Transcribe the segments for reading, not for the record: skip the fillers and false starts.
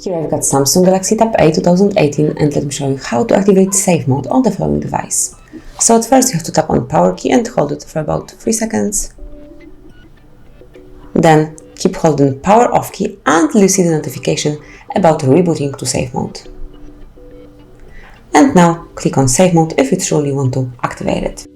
Here I've got Samsung Galaxy Tab A 2018 and let me show you how to activate safe mode on the following device. So at first you have to tap on power key and hold it for about 3 seconds. Then keep holding power off key until you see the notification about rebooting to safe mode. And now click on safe mode if you truly want to activate it.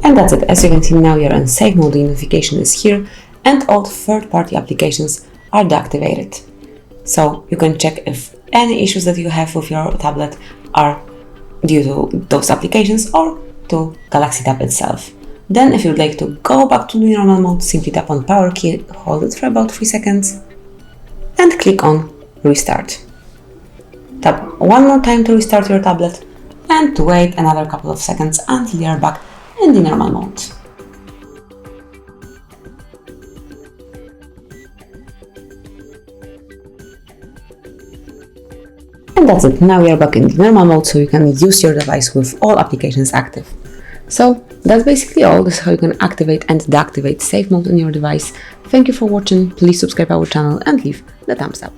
And that's it. As you can see, now you're in safe mode, the notification is here and all third-party applications are deactivated. So you can check if any issues that you have with your tablet are due to those applications or to Galaxy Tab itself. Then if you'd like to go back to the normal mode, simply tap on power key, hold it for about 3 seconds and click on restart. Tap one more time to restart your tablet and wait another couple of seconds until you're back in the normal mode. And that's it, now we are back in the normal mode so you can use your device with all applications active. So that's basically all. This is how you can activate and deactivate safe mode on your device. Thank you for watching, please subscribe our channel and leave the thumbs up.